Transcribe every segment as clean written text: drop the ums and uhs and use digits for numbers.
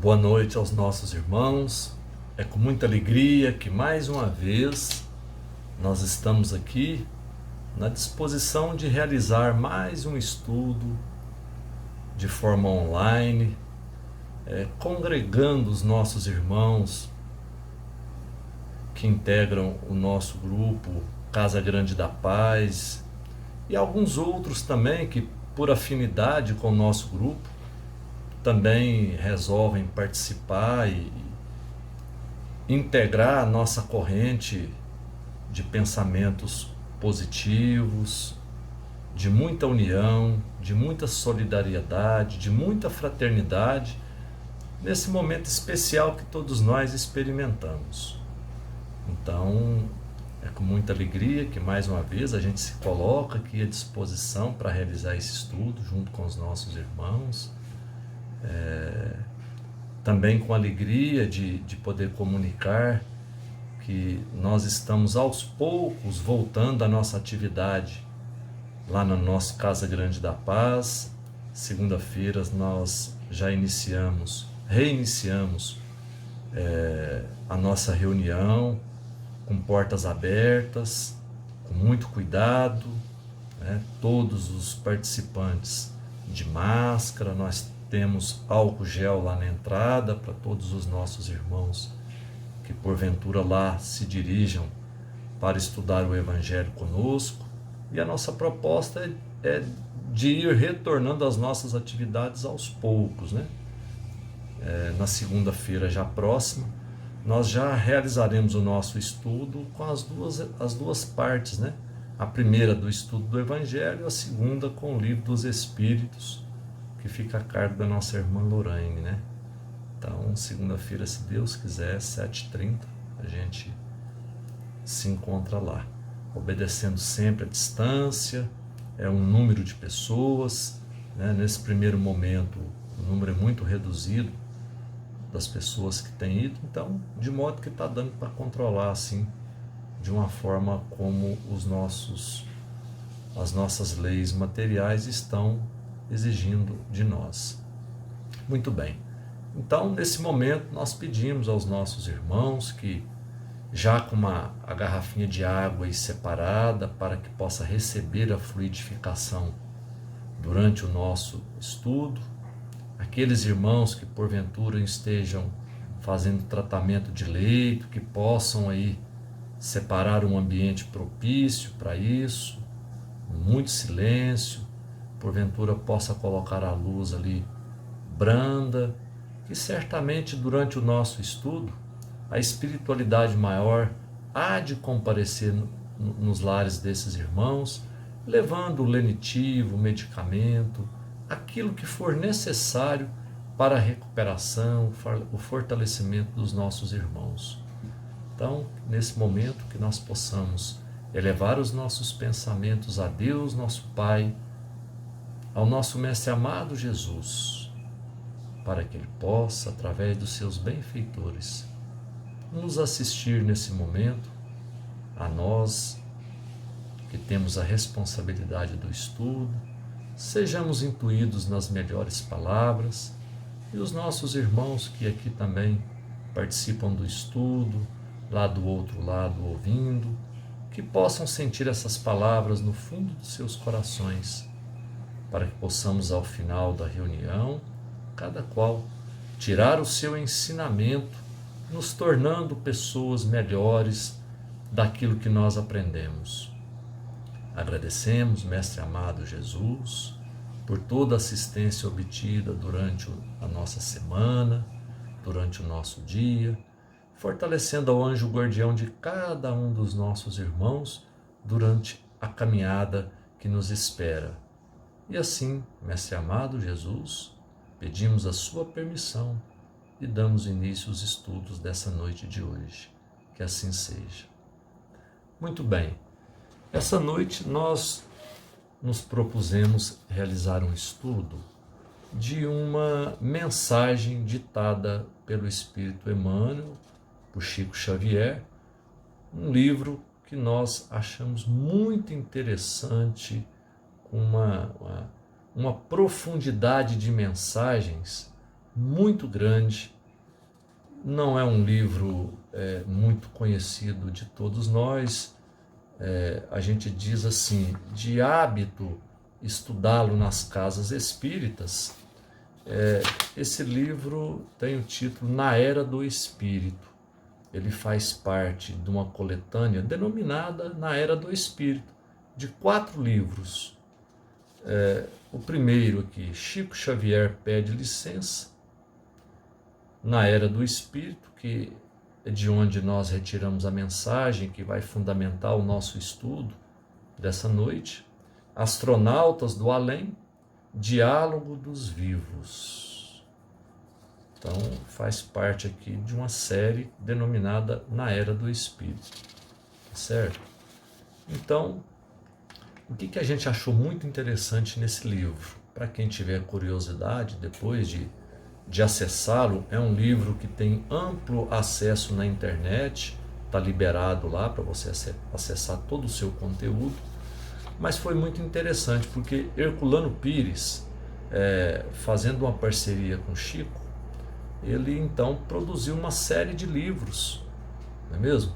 Boa noite aos nossos irmãos. É com muita alegria que mais uma vez nós estamos aqui na disposição de realizar mais um estudo de forma online, congregando os nossos irmãos que integram o nosso grupo Casa Grande da Paz e alguns outros também que, por afinidade com o nosso grupo, também resolvem participar e integrar a nossa corrente de pensamentos positivos, de muita união, de muita solidariedade, de muita fraternidade, nesse momento especial que todos nós experimentamos. Então, é com muita alegria que mais uma vez a gente se coloca aqui à disposição para realizar esse estudo junto com os nossos irmãos. Também com alegria de poder comunicar que nós estamos aos poucos voltando à nossa atividade lá na nossa Casa Grande da Paz. Segunda-feira nós já reiniciamos a nossa reunião com portas abertas, com muito cuidado, né? Todos os participantes de máscara, nós temos álcool gel lá na entrada para todos os nossos irmãos que porventura lá se dirijam para estudar o Evangelho conosco. E a nossa proposta é de ir retornando às nossas atividades aos poucos, né? Na segunda-feira já próxima, nós já realizaremos o nosso estudo com as duas partes, né? A primeira do estudo do Evangelho, a segunda com o Livro dos Espíritos, que fica a cargo da nossa irmã Lorraine, né? Então, segunda-feira, se Deus quiser, 7h30, a gente se encontra lá, obedecendo sempre a distância, um número de pessoas, né? Nesse primeiro momento, o número é muito reduzido das pessoas que têm ido, então, de modo que está dando para controlar, assim, de uma forma como as nossas leis materiais estão exigindo de nós. Muito bem. Então, nesse momento, nós pedimos aos nossos irmãos que, já com a garrafinha de água aí separada, para que possa receber a fluidificação durante o nosso estudo, aqueles irmãos que porventura estejam fazendo tratamento de leito, que possam aí separar um ambiente propício para isso, muito silêncio, porventura possa colocar a luz ali branda, que certamente durante o nosso estudo a espiritualidade maior há de comparecer nos lares desses irmãos, levando o lenitivo, o medicamento, aquilo que for necessário para a recuperação, o fortalecimento dos nossos irmãos. Então, nesse momento, que nós possamos elevar os nossos pensamentos a Deus, nosso Pai, ao nosso Mestre amado Jesus, para que Ele possa, através dos seus benfeitores, nos assistir nesse momento, a nós que temos a responsabilidade do estudo, sejamos intuídos nas melhores palavras, e os nossos irmãos que aqui também participam do estudo, lá do outro lado ouvindo, que possam sentir essas palavras no fundo dos seus corações, para que possamos, ao final da reunião, cada qual tirar o seu ensinamento, nos tornando pessoas melhores daquilo que nós aprendemos. Agradecemos, Mestre amado Jesus, por toda a assistência obtida durante a nossa semana, durante o nosso dia, fortalecendo ao anjo guardião de cada um dos nossos irmãos durante a caminhada que nos espera. E assim, Mestre amado Jesus, pedimos a sua permissão e damos início aos estudos dessa noite de hoje. Que assim seja. Muito bem. Essa noite nós nos propusemos realizar um estudo de uma mensagem ditada pelo Espírito Emmanuel, por Chico Xavier, um livro que nós achamos muito interessante, com uma profundidade de mensagens muito grande, não é um livro muito conhecido de todos nós. A gente diz assim, de hábito estudá-lo nas casas espíritas. Esse livro tem o título Na Era do Espírito. Ele faz parte de uma coletânea denominada Na Era do Espírito, de 4 livros. O primeiro aqui, Chico Xavier Pede Licença, Na Era do Espírito, que é de onde nós retiramos a mensagem que vai fundamentar o nosso estudo dessa noite. Astronautas do Além, Diálogo dos Vivos. Então, faz parte aqui de uma série denominada Na Era do Espírito. Certo? Então, o que a gente achou muito interessante nesse livro? Para quem tiver curiosidade, depois de acessá-lo, é um livro que tem amplo acesso na internet, está liberado lá para você acessar todo o seu conteúdo, mas foi muito interessante porque Herculano Pires, fazendo uma parceria com Chico, ele então produziu uma série de livros, não é mesmo?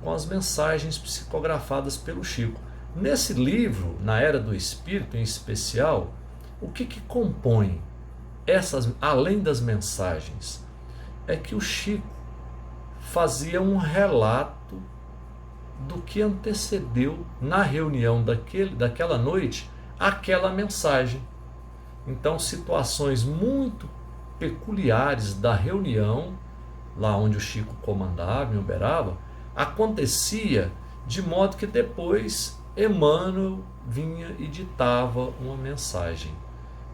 Com as mensagens psicografadas pelo Chico. Nesse livro, Na Era do Espírito em especial, o que compõe essas, além das mensagens, é que o Chico fazia um relato do que antecedeu na reunião daquela noite aquela mensagem. Então, situações muito peculiares da reunião, lá onde o Chico comandava e operava, acontecia de modo que depois Emmanuel vinha e ditava uma mensagem.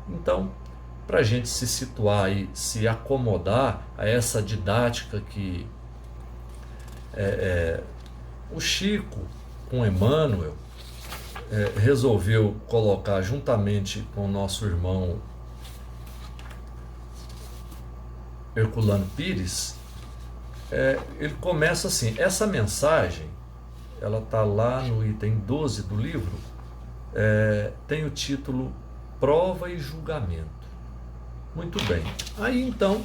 Então, para a gente se situar e se acomodar a essa didática que o Chico, com Emmanuel, resolveu colocar juntamente com o nosso irmão Herculano Pires, ele começa assim, essa mensagem, ela está lá no item 12 do livro, tem o título Prova e Julgamento. Muito bem. Aí então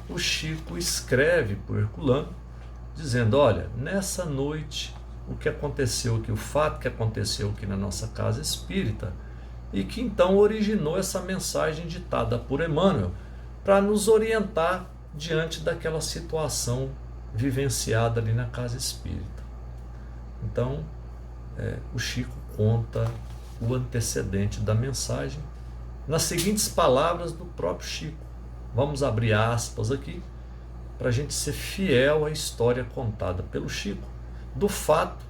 o Chico escreve para o Herculano, dizendo, olha, nessa noite, o que aconteceu aqui, o fato que aconteceu aqui na nossa casa espírita, e que então originou essa mensagem ditada por Emmanuel, para nos orientar diante daquela situação vivenciada ali na casa espírita. Então, o Chico conta o antecedente da mensagem nas seguintes palavras do próprio Chico. Vamos abrir aspas aqui, para a gente ser fiel à história contada pelo Chico, do fato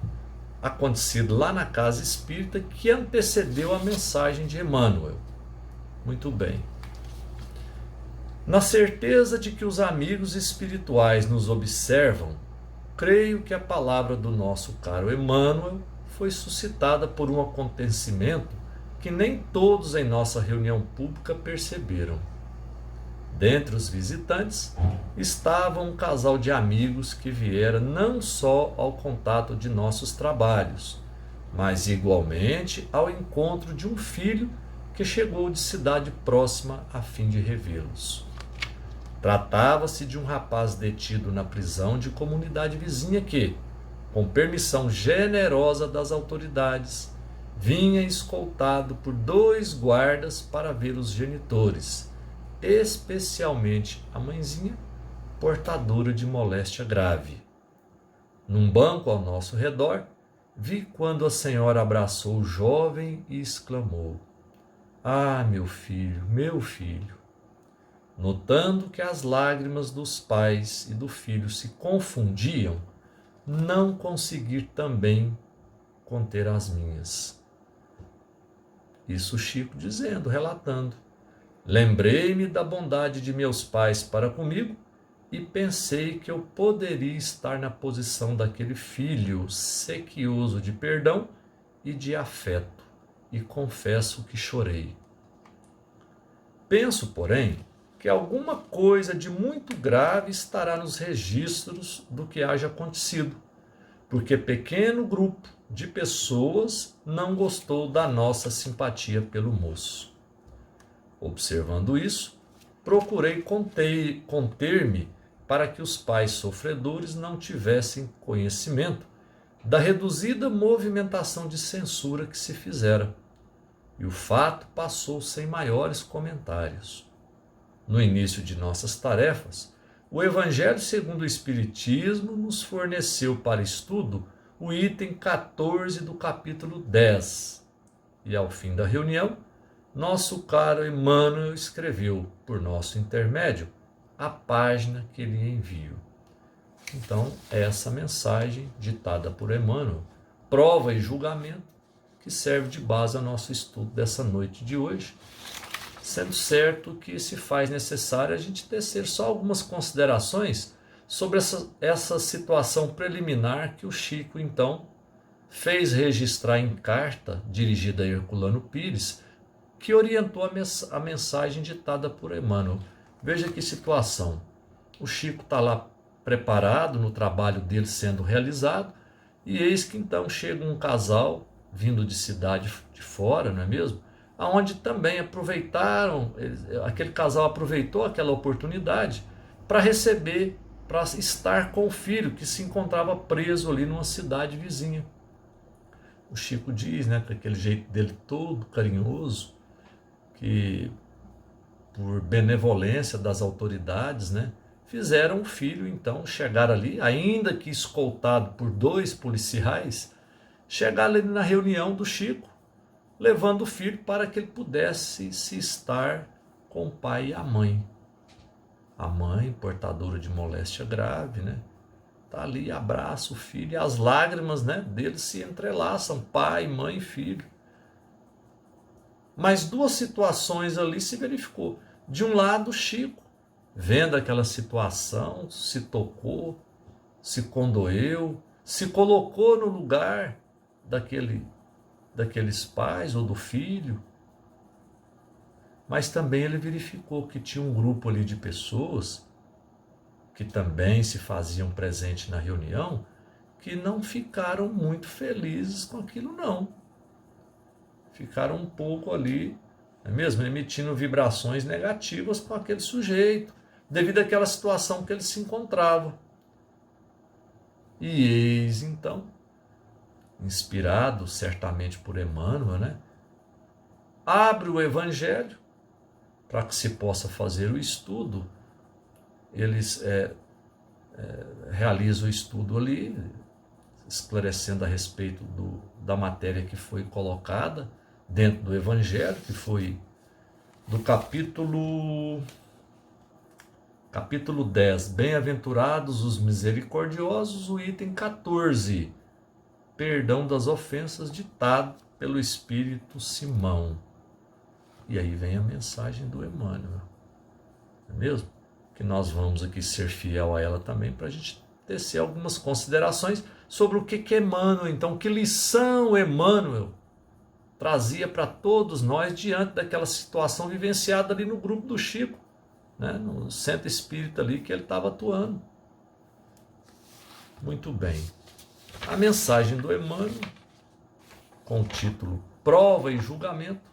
acontecido lá na casa espírita que antecedeu a mensagem de Emmanuel. Muito bem. Na certeza de que os amigos espirituais nos observam, creio que a palavra do nosso caro Emmanuel foi suscitada por um acontecimento que nem todos em nossa reunião pública perceberam. Dentre os visitantes estava um casal de amigos que viera não só ao contato de nossos trabalhos, mas igualmente ao encontro de um filho que chegou de cidade próxima a fim de revê-los. Tratava-se de um rapaz detido na prisão de comunidade vizinha que, com permissão generosa das autoridades, vinha escoltado por 2 guardas para ver os genitores, especialmente a mãezinha, portadora de moléstia grave. Num banco ao nosso redor, vi quando a senhora abraçou o jovem e exclamou: "Ah, meu filho, meu filho!" Notando que as lágrimas dos pais e do filho se confundiam, não consegui também conter as minhas. Isso Chico dizendo, relatando. Lembrei-me da bondade de meus pais para comigo e pensei que eu poderia estar na posição daquele filho sequioso de perdão e de afeto, e confesso que chorei. Penso, porém, que alguma coisa de muito grave estará nos registros do que haja acontecido, porque pequeno grupo de pessoas não gostou da nossa simpatia pelo moço. Observando isso, procurei conter-me para que os pais sofredores não tivessem conhecimento da reduzida movimentação de censura que se fizera. E o fato passou sem maiores comentários. No início de nossas tarefas, o Evangelho segundo o Espiritismo nos forneceu para estudo o item 14 do capítulo 10. E ao fim da reunião, nosso caro Emmanuel escreveu, por nosso intermédio, a página que lhe envio. Então, essa mensagem ditada por Emmanuel, prova e julgamento, que serve de base ao nosso estudo dessa noite de hoje, sendo certo que se faz necessário a gente tecer só algumas considerações sobre essa situação preliminar que o Chico, então, fez registrar em carta dirigida a Herculano Pires, que orientou a mensagem ditada por Emmanuel. Veja que situação. O Chico está lá preparado no trabalho dele sendo realizado, e eis que então chega um casal vindo de cidade de fora, não é mesmo? Aonde também aquele casal aproveitou aquela oportunidade para receber, para estar com o filho que se encontrava preso ali numa cidade vizinha. O Chico diz, né, com aquele jeito dele todo carinhoso, que por benevolência das autoridades, né, fizeram o filho então chegar ali, ainda que escoltado por 2 policiais, chegar ali na reunião do Chico, levando o filho para que ele pudesse se estar com o pai e a mãe. A mãe, portadora de moléstia grave, né, tá ali, abraça o filho, e as lágrimas, né, dele se entrelaçam, pai, mãe e filho. Mas 2 situações ali se verificou. De um lado, Chico, vendo aquela situação, se tocou, se condoeu, se colocou no lugar daqueles pais ou do filho. Mas também ele verificou que tinha um grupo ali de pessoas que também se faziam presente na reunião, que não ficaram muito felizes com aquilo não. Ficaram um pouco ali, não é mesmo, emitindo vibrações negativas com aquele sujeito, devido àquela situação que ele se encontrava. E eis então, inspirado certamente por Emmanuel, né, abre o Evangelho para que se possa fazer o estudo. Eles realizam o estudo ali, esclarecendo a respeito da matéria que foi colocada dentro do Evangelho, que foi do capítulo 10, Bem-aventurados os misericordiosos, o item 14, Perdão das ofensas, ditado pelo Espírito Simão. E aí vem a mensagem do Emmanuel, não é mesmo? Que nós vamos aqui ser fiel a ela também, para a gente tecer algumas considerações sobre o que Emmanuel, então, que lição Emmanuel trazia para todos nós diante daquela situação vivenciada ali no grupo do Chico, né, no centro espírita ali que ele estava atuando. Muito bem. A mensagem do Emmanuel, com o título Prova e Julgamento,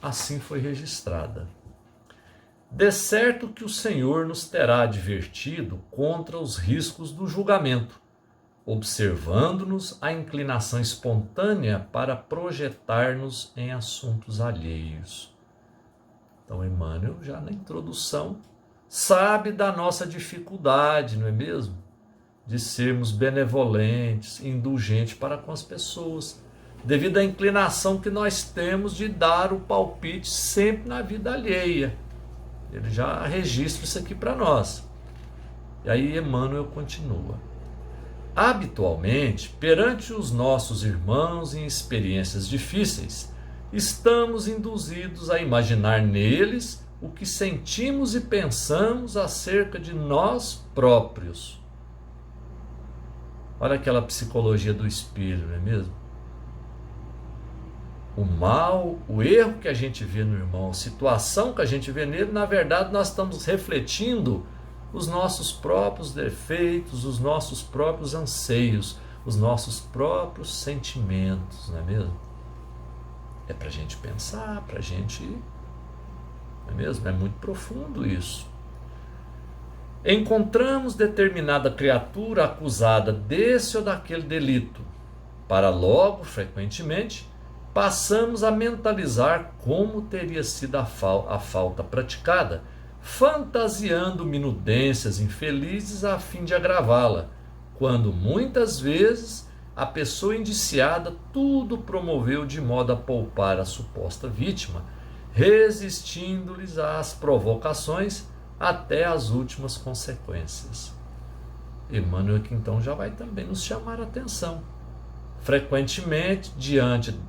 assim foi registrada. De certo que o Senhor nos terá advertido contra os riscos do julgamento, observando-nos a inclinação espontânea para projetar-nos em assuntos alheios. Então, Emmanuel, já na introdução, sabe da nossa dificuldade, não é mesmo? De sermos benevolentes, indulgentes para com as pessoas, devido à inclinação que nós temos de dar o palpite sempre na vida alheia. Ele já registra isso aqui para nós. E aí Emmanuel continua. Habitualmente, perante os nossos irmãos em experiências difíceis, estamos induzidos a imaginar neles o que sentimos e pensamos acerca de nós próprios. Olha aquela psicologia do espelho, não é mesmo? O mal, o erro que a gente vê no irmão, a situação que a gente vê nele, na verdade nós estamos refletindo os nossos próprios defeitos, os nossos próprios anseios, os nossos próprios sentimentos, não é mesmo? É para a gente pensar, para a gente, não é mesmo? É muito profundo isso. Encontramos determinada criatura acusada desse ou daquele delito, para logo, frequentemente, passamos a mentalizar como teria sido a falta praticada, fantasiando minudências infelizes a fim de agravá-la, quando muitas vezes a pessoa indiciada tudo promoveu de modo a poupar a suposta vítima, resistindo-lhes às provocações até as últimas consequências. Emmanuel aqui então já vai também nos chamar a atenção. Frequentemente, diante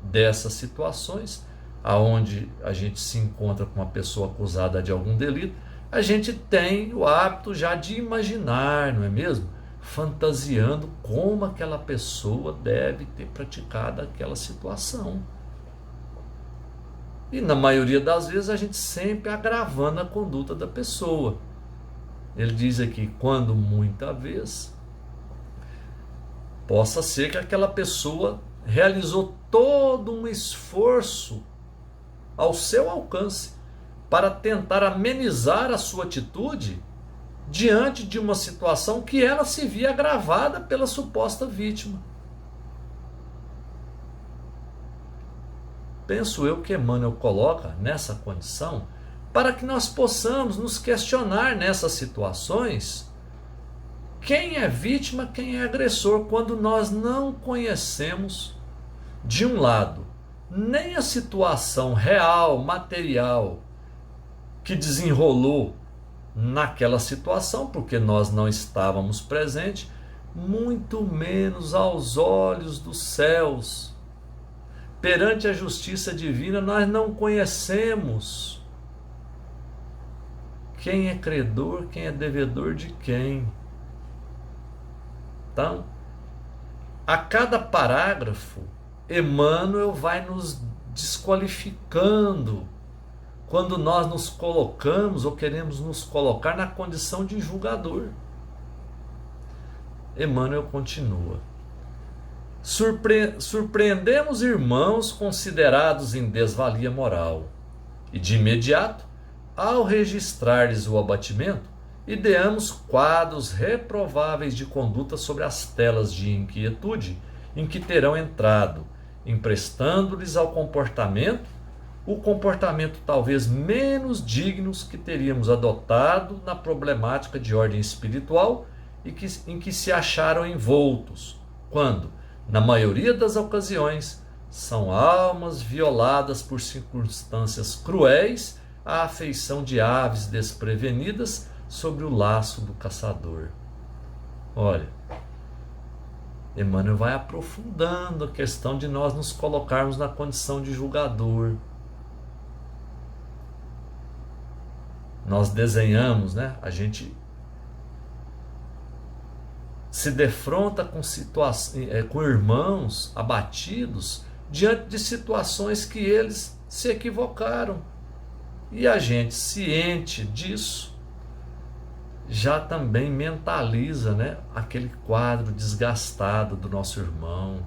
dessas situações, aonde a gente se encontra com uma pessoa acusada de algum delito, a gente tem o hábito já de imaginar, não é mesmo? Fantasiando como aquela pessoa deve ter praticado aquela situação. E na maioria das vezes a gente sempre agravando a conduta da pessoa. Ele diz aqui, quando muita vez, possa ser que aquela pessoa realizou todo um esforço ao seu alcance para tentar amenizar a sua atitude diante de uma situação que ela se via agravada pela suposta vítima. Penso eu que Emmanuel coloca nessa condição para que nós possamos nos questionar nessas situações quem é vítima, quem é agressor, quando nós não conhecemos, de um lado, nem a situação real, material, que desenrolou naquela situação, porque nós não estávamos presentes, muito menos aos olhos dos céus. Perante a justiça divina, nós não conhecemos quem é credor, quem é devedor de quem. Então, a cada parágrafo, Emmanuel vai nos desqualificando quando nós nos colocamos ou queremos nos colocar na condição de julgador. Emmanuel continua. Surpreendemos irmãos considerados em desvalia moral, e de imediato, ao registrar-lhes o abatimento, ideamos quadros reprováveis de conduta sobre as telas de inquietude em que terão entrado, emprestando-lhes ao comportamento o comportamento talvez menos dignos que teríamos adotado na problemática de ordem espiritual e em que se acharam envoltos, quando, na maioria das ocasiões, são almas violadas por circunstâncias cruéis à afeição de aves desprevenidas sobre o laço do caçador. Olha, Emmanuel vai aprofundando a questão de nós nos colocarmos na condição de julgador. Nós desenhamos, né? A gente se defronta com irmãos abatidos diante de situações que eles se equivocaram. E a gente, ciente disso, já também mentaliza, né, aquele quadro desgastado do nosso irmão,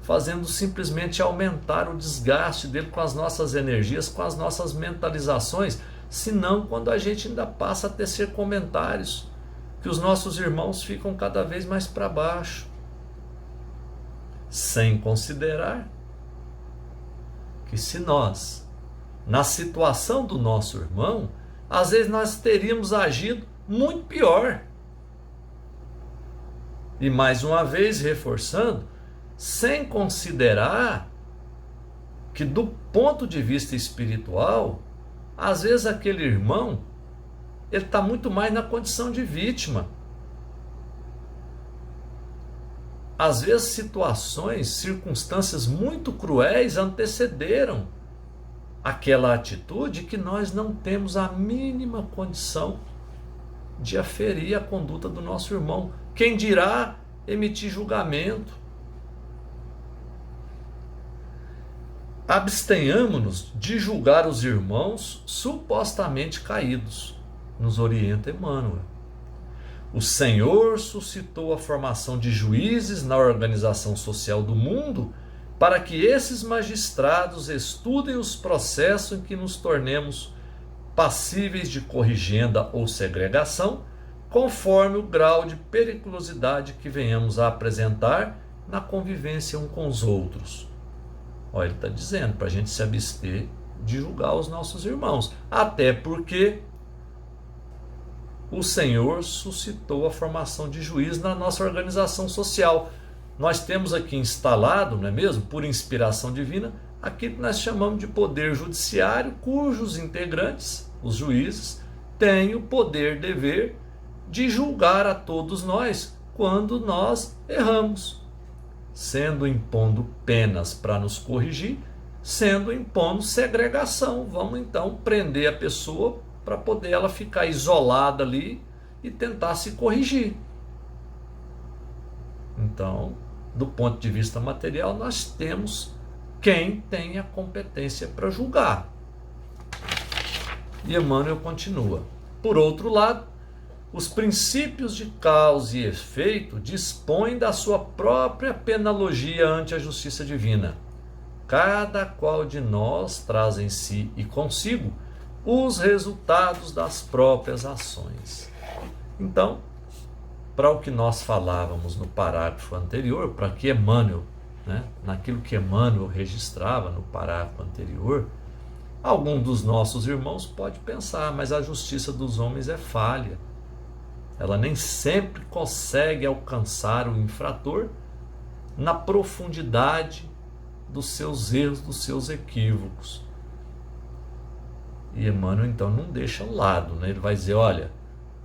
fazendo simplesmente aumentar o desgaste dele com as nossas energias, com as nossas mentalizações, senão quando a gente ainda passa a tecer comentários, que os nossos irmãos ficam cada vez mais para baixo, sem considerar que se nós, na situação do nosso irmão, às vezes nós teríamos agido muito pior. E mais uma vez reforçando, sem considerar que do ponto de vista espiritual, às vezes aquele irmão, ele está muito mais na condição de vítima. Às vezes situações, circunstâncias muito cruéis antecederam aquela atitude que nós não temos a mínima condição de aferir a conduta do nosso irmão. Quem dirá emitir julgamento? Abstenhamos-nos de julgar os irmãos supostamente caídos, nos orienta Emmanuel. O Senhor suscitou a formação de juízes na organização social do mundo para que esses magistrados estudem os processos em que nos tornemos passíveis de corrigenda ou segregação, conforme o grau de periculosidade que venhamos a apresentar na convivência um com os outros. Olha, ele está dizendo para a gente se abster de julgar os nossos irmãos, até porque o Senhor suscitou a formação de juízes na nossa organização social. Nós temos aqui instalado, não é mesmo, por inspiração divina, aquilo que nós chamamos de poder judiciário, cujos integrantes, os juízes, têm o poder, dever de julgar a todos nós quando nós erramos, sendo impondo penas para nos corrigir, sendo impondo segregação. Vamos então prender a pessoa para poder ela ficar isolada ali e tentar se corrigir. Então, do ponto de vista material, nós temos quem tem a competência para julgar. E Emmanuel continua. Por outro lado, os princípios de causa e efeito dispõem da sua própria penalogia ante a justiça divina. Cada qual de nós traz em si e consigo os resultados das próprias ações. Então, para o que nós falávamos no parágrafo anterior, para que Emmanuel, naquilo que Emmanuel registrava no parágrafo anterior, algum dos nossos irmãos pode pensar, mas a justiça dos homens é falha. Ela nem sempre consegue alcançar o infrator na profundidade dos seus erros, dos seus equívocos. E Emmanuel então não deixa ao lado, Ele vai dizer, olha,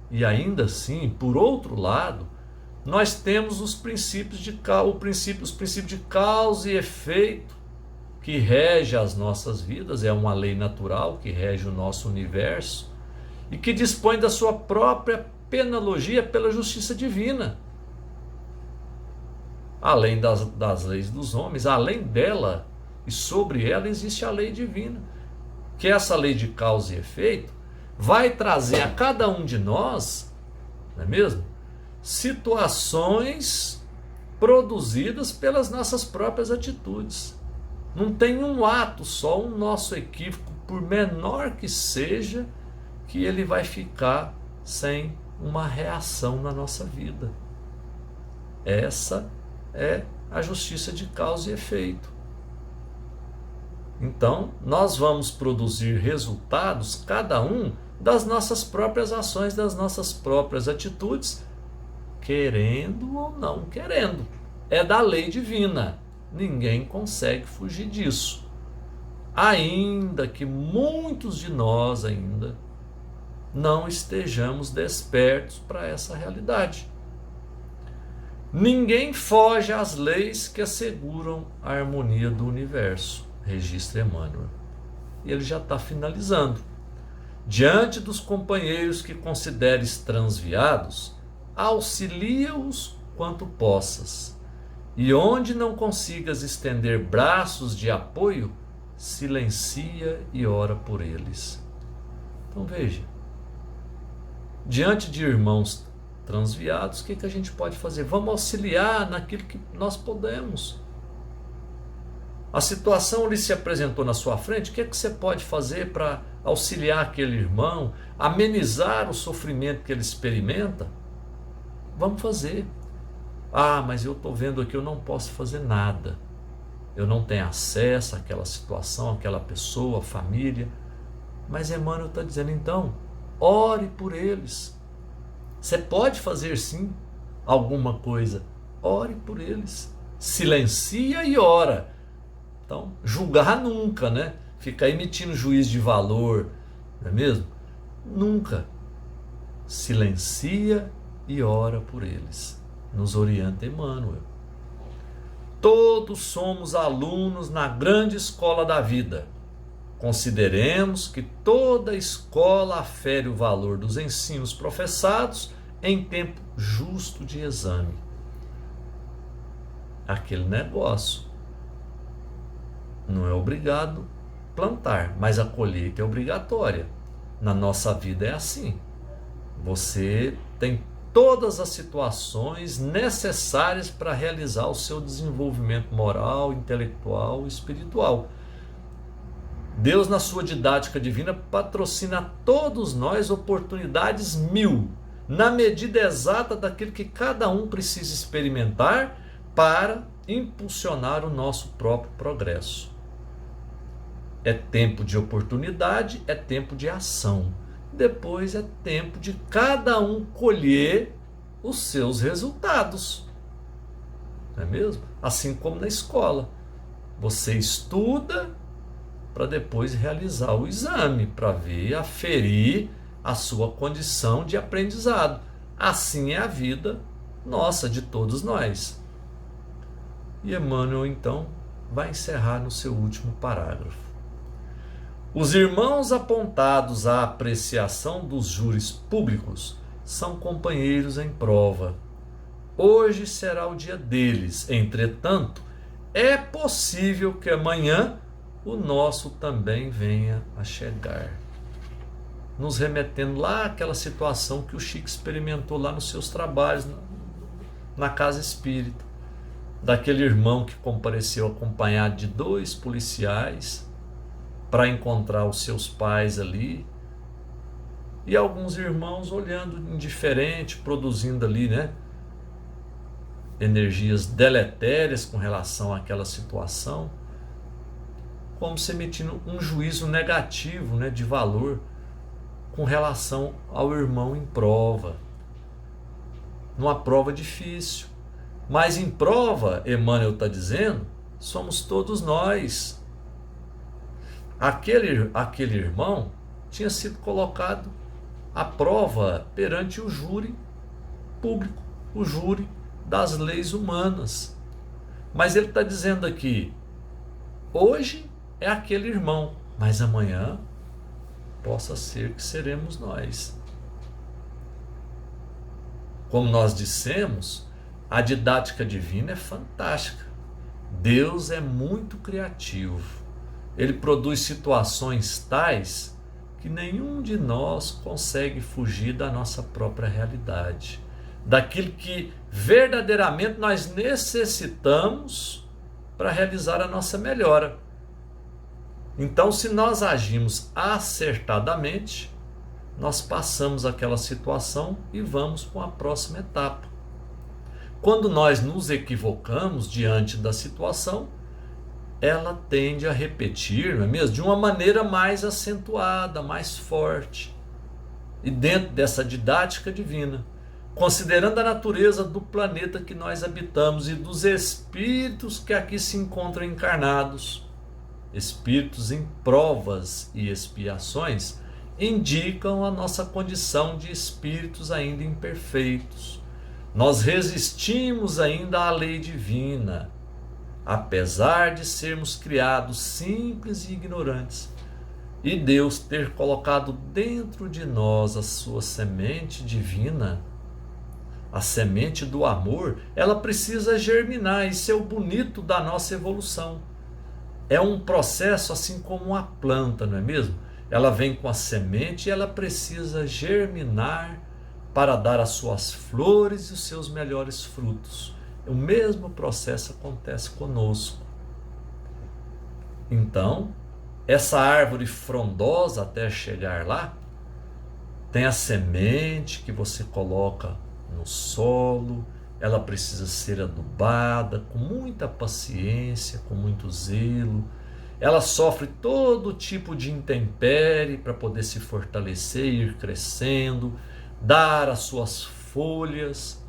e ainda assim, por outro lado, nós temos os princípios de causa e efeito que rege as nossas vidas, é uma lei natural que rege o nosso universo e que dispõe da sua própria penalogia pela justiça divina. Além das leis dos homens, além dela e sobre ela existe a lei divina, que essa lei de causa e efeito vai trazer a cada um de nós, não é mesmo? Situações produzidas pelas nossas próprias atitudes. Não tem um ato só, um nosso equívoco, por menor que seja, que ele vai ficar sem uma reação na nossa vida. Essa é a justiça de causa e efeito. Então, nós vamos produzir resultados, cada um, das nossas próprias ações, das nossas próprias atitudes, querendo ou não querendo. É da lei divina. Ninguém consegue fugir disso. Ainda que muitos de nós ainda não estejamos despertos para essa realidade. Ninguém foge às leis que asseguram a harmonia do universo, registra Emmanuel. E ele já está finalizando. Diante dos companheiros que consideres transviados, auxilia-os quanto possas. E onde não consigas estender braços de apoio, silencia e ora por eles. Então veja, diante de irmãos transviados, o que a gente pode fazer? Vamos auxiliar naquilo que nós podemos. A situação lhe se apresentou na sua frente, o que você pode fazer para auxiliar aquele irmão, amenizar o sofrimento que ele experimenta? Vamos fazer. Ah, mas eu estou vendo aqui, eu não posso fazer nada. Eu não tenho acesso àquela situação, àquela pessoa, à família. Mas Emmanuel está dizendo, então, ore por eles. Você pode fazer sim alguma coisa. Ore por eles. Silencia e ora. Então, julgar nunca, Ficar emitindo juízo de valor, não é mesmo? Nunca. Silencia e ora por eles. Nos orienta Emmanuel. Todos somos alunos na grande escola da vida. Consideremos que toda escola afere o valor dos ensinos professados em tempo justo de exame. Aquele negócio. Não é obrigado plantar, mas a colheita é obrigatória. Na nossa vida é assim. Você tem todas as situações necessárias para realizar o seu desenvolvimento moral, intelectual e espiritual. Deus, na sua didática divina, patrocina a todos nós oportunidades 1000, na medida exata daquilo que cada um precisa experimentar para impulsionar o nosso próprio progresso. É tempo de oportunidade, é tempo de ação. Depois é tempo de cada um colher os seus resultados. Não é mesmo? Assim como na escola. Você estuda para depois realizar o exame, para ver, aferir a sua condição de aprendizado. Assim é a vida nossa, de todos nós. E Emmanuel, então, vai encerrar no seu último parágrafo. Os irmãos apontados à apreciação dos júris públicos são companheiros em prova. Hoje será o dia deles. Entretanto, é possível que amanhã o nosso também venha a chegar. Nos remetendo lá àquela situação que o Chico experimentou lá nos seus trabalhos, na casa espírita. Daquele irmão que compareceu acompanhado de 2 policiais para encontrar os seus pais ali, e alguns irmãos olhando indiferente, produzindo ali, energias deletérias com relação àquela situação, como se emitindo um juízo negativo, de valor com relação ao irmão em prova, numa prova difícil. Mas em prova, Emmanuel está dizendo, somos todos nós. Aquele irmão tinha sido colocado à prova perante o júri público, o júri das leis humanas. Mas ele está dizendo aqui, hoje é aquele irmão, mas amanhã possa ser que seremos nós. Como nós dissemos, a didática divina é fantástica. Deus é muito criativo. Ele produz situações tais que nenhum de nós consegue fugir da nossa própria realidade, daquilo que verdadeiramente nós necessitamos para realizar a nossa melhora. Então, se nós agimos acertadamente, nós passamos aquela situação e vamos para a próxima etapa. Quando nós nos equivocamos diante da situação, ela tende a repetir, não é mesmo? De uma maneira mais acentuada, mais forte. E dentro dessa didática divina, considerando a natureza do planeta que nós habitamos e dos espíritos que aqui se encontram encarnados, espíritos em provas e expiações, indicam a nossa condição de espíritos ainda imperfeitos. Nós resistimos ainda à lei divina, apesar de sermos criados simples e ignorantes, e Deus ter colocado dentro de nós a sua semente divina, a semente do amor, ela precisa germinar. Isso é o bonito da nossa evolução. É um processo assim como uma planta, não é mesmo? Ela vem com a semente e ela precisa germinar para dar as suas flores e os seus melhores frutos. O mesmo processo acontece conosco. Então, essa árvore frondosa até chegar lá, tem a semente que você coloca no solo, ela precisa ser adubada com muita paciência, com muito zelo. Ela sofre todo tipo de intempérie para poder se fortalecer, ir crescendo, dar as suas folhas,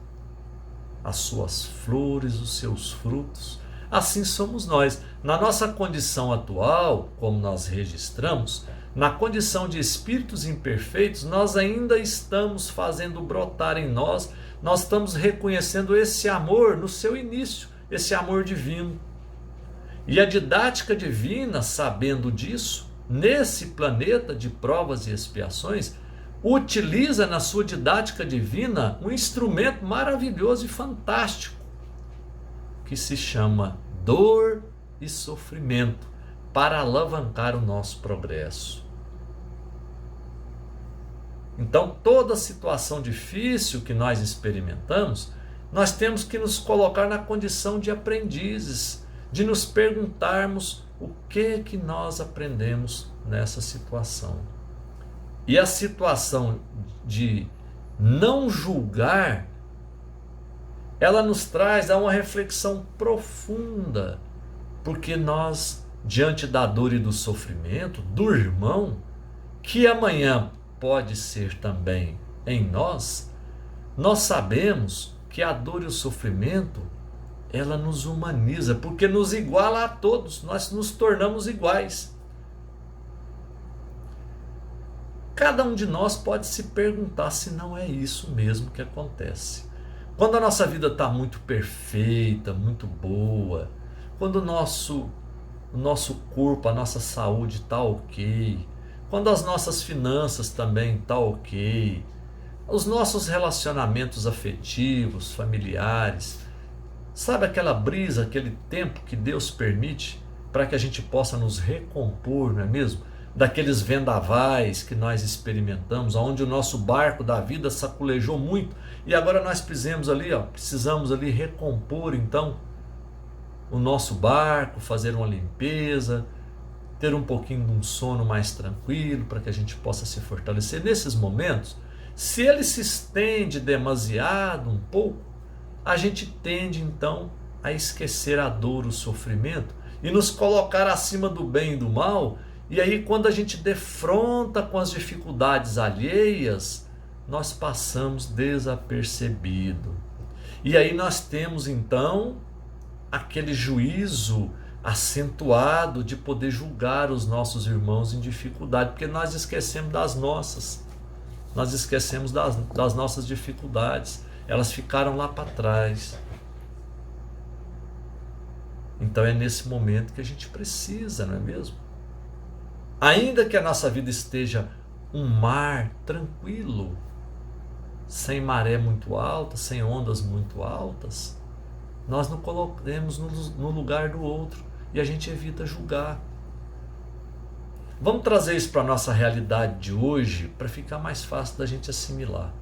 as suas flores, os seus frutos. Assim somos nós. Na nossa condição atual, como nós registramos, na condição de espíritos imperfeitos, nós ainda estamos fazendo brotar em nós, nós estamos reconhecendo esse amor no seu início, esse amor divino. E a didática divina, sabendo disso, nesse planeta de provas e expiações, utiliza na sua didática divina um instrumento maravilhoso e fantástico, que se chama dor e sofrimento, para alavancar o nosso progresso. Então, toda situação difícil que nós experimentamos, nós temos que nos colocar na condição de aprendizes, de nos perguntarmos O que nós aprendemos nessa situação? E a situação de não julgar, ela nos traz a uma reflexão profunda, porque nós, diante da dor e do sofrimento do irmão, que amanhã pode ser também em nós, nós sabemos que a dor e o sofrimento, ela nos humaniza, porque nos iguala a todos, nós nos tornamos iguais. Cada um de nós pode se perguntar se não é isso mesmo que acontece. Quando a nossa vida está muito perfeita, muito boa, quando o nosso corpo, a nossa saúde está ok, quando as nossas finanças também estão ok, os nossos relacionamentos afetivos, familiares, sabe aquela brisa, aquele tempo que Deus permite para que a gente possa nos recompor, não é mesmo? Daqueles vendavais que nós experimentamos, onde o nosso barco da vida saculejou muito e agora nós precisamos ali recompor então o nosso barco, fazer uma limpeza, ter um pouquinho de um sono mais tranquilo para que a gente possa se fortalecer. Nesses momentos, se ele se estende demasiado um pouco, a gente tende então a esquecer a dor, o sofrimento e nos colocar acima do bem e do mal. E aí, quando a gente defronta com as dificuldades alheias, nós passamos desapercebido. E aí nós temos então aquele juízo acentuado de poder julgar os nossos irmãos em dificuldade, porque nós esquecemos das nossas. Nós esquecemos das nossas dificuldades. Elas ficaram lá para trás. Então é nesse momento que a gente precisa, não é mesmo? Ainda que a nossa vida esteja um mar tranquilo, sem maré muito alta, sem ondas muito altas, nós nos colocamos no lugar do outro e a gente evita julgar. Vamos trazer isso para a nossa realidade de hoje para ficar mais fácil da gente assimilar.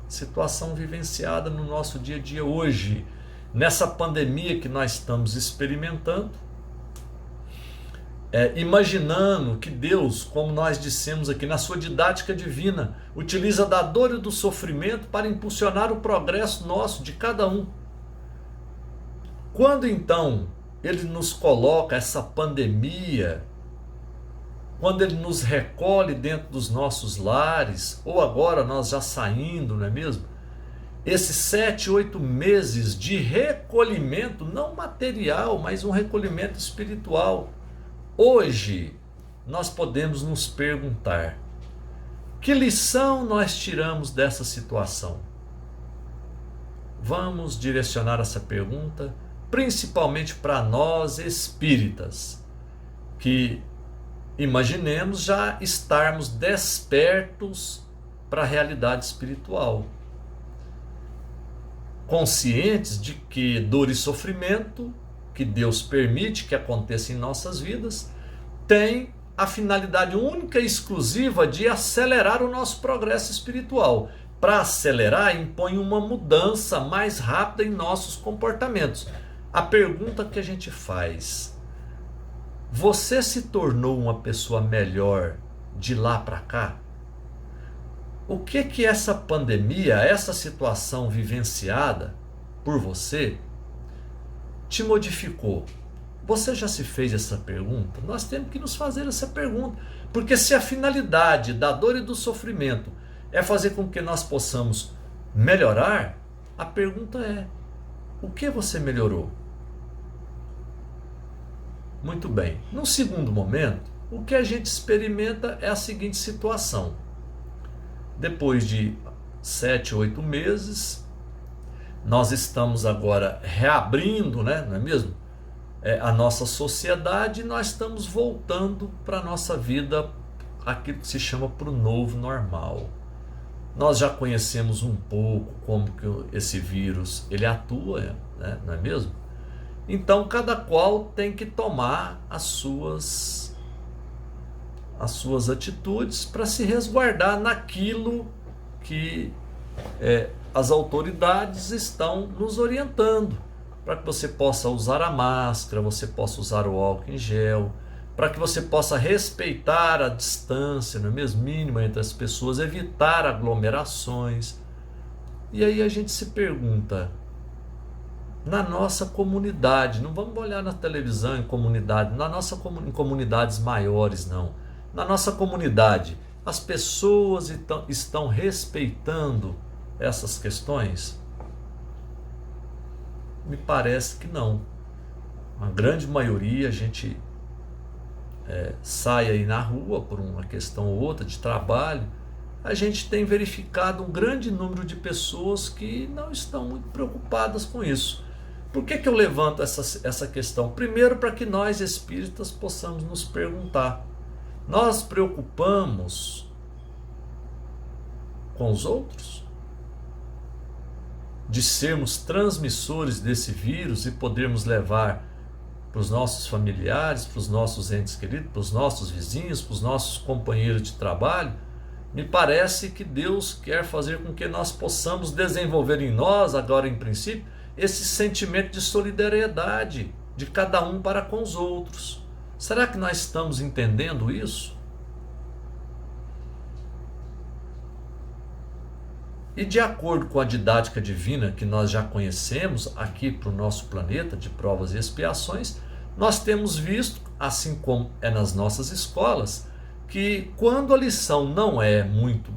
Situação vivenciada no nosso dia a dia hoje, nessa pandemia que nós estamos experimentando, imaginando que Deus, como nós dissemos aqui, na sua didática divina, utiliza da dor e do sofrimento para impulsionar o progresso nosso, de cada um. Quando então Ele nos coloca essa pandemia, quando Ele nos recolhe dentro dos nossos lares, ou agora nós já saindo, não é mesmo? Esses 7, 8 meses de recolhimento, não material, mas um recolhimento espiritual. Hoje, nós podemos nos perguntar, que lição nós tiramos dessa situação? Vamos direcionar essa pergunta principalmente para nós espíritas, que imaginemos já estarmos despertos para a realidade espiritual, conscientes de que dor e sofrimento que Deus permite que aconteça em nossas vidas, tem a finalidade única e exclusiva de acelerar o nosso progresso espiritual. Para acelerar, impõe uma mudança mais rápida em nossos comportamentos. A pergunta que a gente faz: você se tornou uma pessoa melhor de lá para cá? O que essa pandemia, essa situação vivenciada por você, te modificou? Você já se fez essa pergunta? Nós temos que nos fazer essa pergunta, porque se a finalidade da dor e do sofrimento é fazer com que nós possamos melhorar, a pergunta é: o que você melhorou? Muito bem. Num segundo momento, o que a gente experimenta é a seguinte situação: depois de 7, 8 meses, nós estamos agora reabrindo, né, não é mesmo? A nossa sociedade, e nós estamos voltando para a nossa vida, aquilo que se chama para o novo normal. Nós já conhecemos um pouco como que esse vírus ele atua, né, não é mesmo? Então cada qual tem que tomar as suas atitudes para se resguardar naquilo que as autoridades estão nos orientando. para que você possa usar a máscara, você possa usar o álcool em gel, para que você possa respeitar a distância, não é mesmo, mínima entre as pessoas, evitar aglomerações. E aí a gente se pergunta, na nossa comunidade, não vamos olhar na televisão em comunidade, em comunidades maiores não, na nossa comunidade, as pessoas estão respeitando essas questões? Me parece que não. A grande maioria, a gente sai aí na rua por uma questão ou outra de trabalho, a gente tem verificado um grande número de pessoas que não estão muito preocupadas com isso. Por que eu levanto essa questão? Primeiro, para que nós espíritas possamos nos perguntar: nós preocupamos com os outros? De sermos transmissores desse vírus e podermos levar para os nossos familiares, para os nossos entes queridos, para os nossos vizinhos, para os nossos companheiros de trabalho? Me parece que Deus quer fazer com que nós possamos desenvolver em nós, agora em princípio, esse sentimento de solidariedade de cada um para com os outros. Será que nós estamos entendendo isso? E de acordo com a didática divina que nós já conhecemos aqui para o nosso planeta de provas e expiações, nós temos visto, assim como é nas nossas escolas, que quando a lição não é muito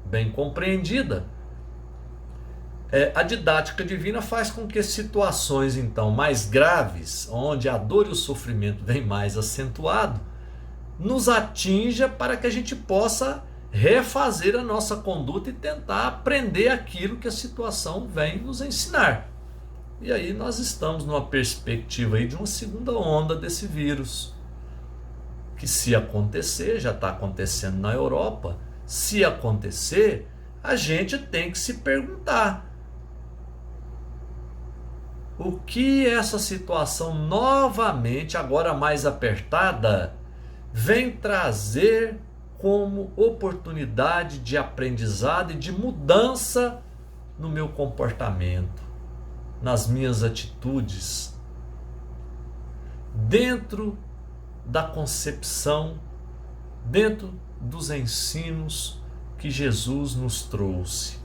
bem compreendida, a didática divina faz com que situações então mais graves, onde a dor e o sofrimento vem mais acentuado, nos atinja para que a gente possa refazer a nossa conduta e tentar aprender aquilo que a situação vem nos ensinar. E aí nós estamos numa perspectiva aí de uma segunda onda desse vírus, que se acontecer, já está acontecendo na Europa, se acontecer, a gente tem que se perguntar: o que essa situação novamente, agora mais apertada, vem trazer como oportunidade de aprendizado e de mudança no meu comportamento, nas minhas atitudes, dentro da concepção, dentro dos ensinos que Jesus nos trouxe,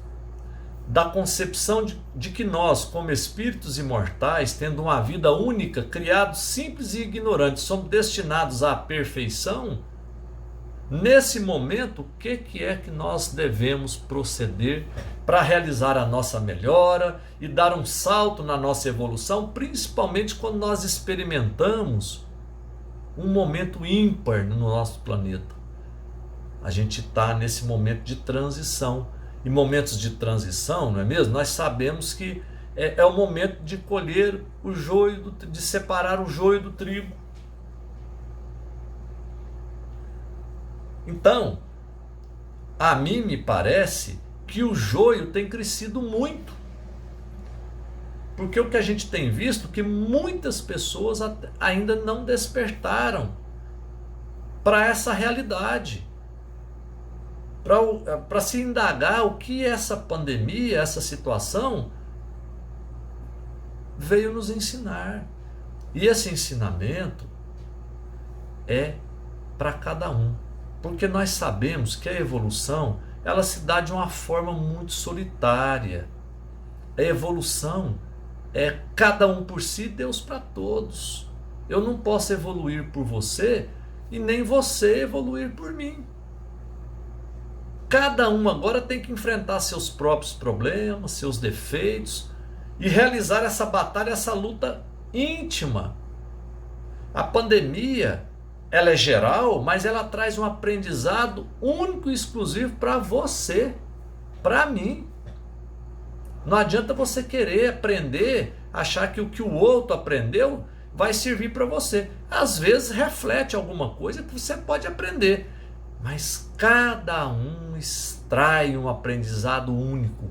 da concepção de que nós, como espíritos imortais, tendo uma vida única, criados simples e ignorantes, somos destinados à perfeição. Nesse momento, o que é que nós devemos proceder para realizar a nossa melhora e dar um salto na nossa evolução, principalmente quando nós experimentamos um momento ímpar no nosso planeta? A gente está nesse momento de transição. E momentos de transição, não é mesmo? Nós sabemos que é o momento de colher o joio, de separar o joio do trigo. Então, a mim me parece que o joio tem crescido muito. Porque o que a gente tem visto é que muitas pessoas ainda não despertaram para essa realidade. Para se indagar o que essa pandemia, essa situação veio nos ensinar. E esse ensinamento é para cada um. Porque nós sabemos que a evolução, ela se dá de uma forma muito solitária. A evolução é cada um por si, Deus para todos. Eu não posso evoluir por você e nem você evoluir por mim. Cada um agora tem que enfrentar seus próprios problemas, seus defeitos e realizar essa batalha, essa luta íntima. A pandemia, ela é geral, mas ela traz um aprendizado único e exclusivo para você, para mim. Não adianta você querer aprender, achar que o que o outro aprendeu vai servir para você. Às vezes reflete alguma coisa que você pode aprender, mas cada um extrai um aprendizado único.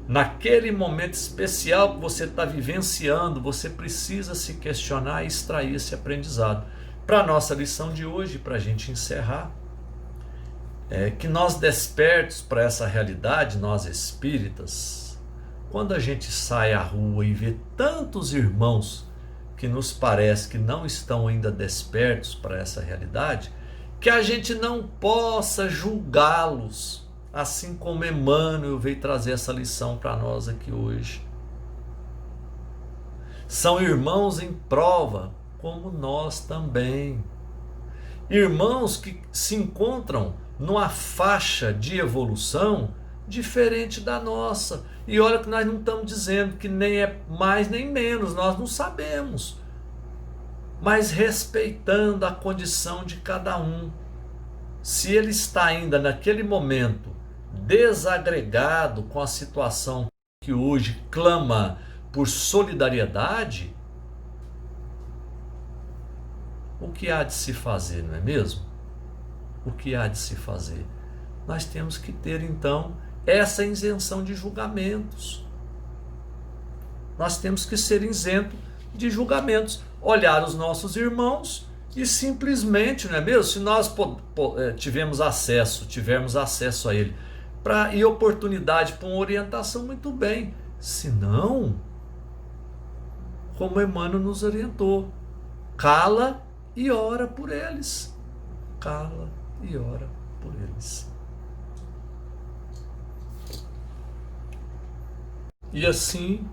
Naquele momento especial que você está vivenciando, você precisa se questionar e extrair esse aprendizado. Para a nossa lição de hoje, para a gente encerrar, que nós despertos para essa realidade, nós espíritas, quando a gente sai à rua e vê tantos irmãos que nos parece que não estão ainda despertos para essa realidade, que a gente não possa julgá-los, assim como Emmanuel veio trazer essa lição para nós aqui hoje. São irmãos em prova, como nós também. Irmãos que se encontram numa faixa de evolução diferente da nossa. E olha que nós não estamos dizendo que nem é mais nem menos, nós não sabemos. Mas respeitando a condição de cada um. Se ele está ainda naquele momento desagregado com a situação que hoje clama por solidariedade, o que há de se fazer, não é mesmo? O que há de se fazer? Nós temos que ter, então, essa isenção de julgamentos. Nós temos que ser isentos de julgamentos. Olhar os nossos irmãos e simplesmente, não é mesmo? Se nós tivermos acesso a ele e oportunidade para uma orientação, muito bem. Se não, como Emmanuel nos orientou, cala e ora por eles. Cala e ora por eles. E assim,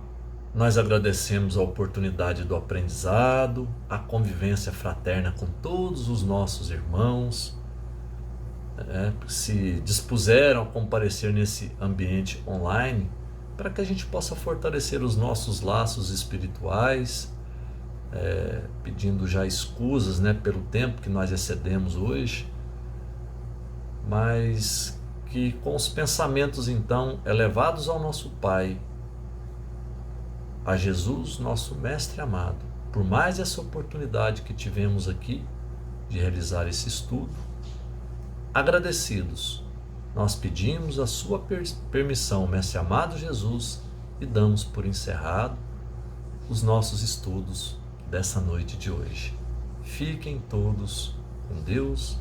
nós agradecemos a oportunidade do aprendizado, a convivência fraterna com todos os nossos irmãos, se dispuseram a comparecer nesse ambiente online, para que a gente possa fortalecer os nossos laços espirituais, pedindo já escusas, pelo tempo que nós excedemos hoje, mas que com os pensamentos então elevados ao nosso Pai, a Jesus, nosso Mestre amado, por mais essa oportunidade que tivemos aqui de realizar esse estudo, agradecidos, nós pedimos a sua permissão, Mestre amado Jesus, e damos por encerrado os nossos estudos dessa noite de hoje. Fiquem todos com Deus,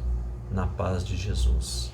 na paz de Jesus.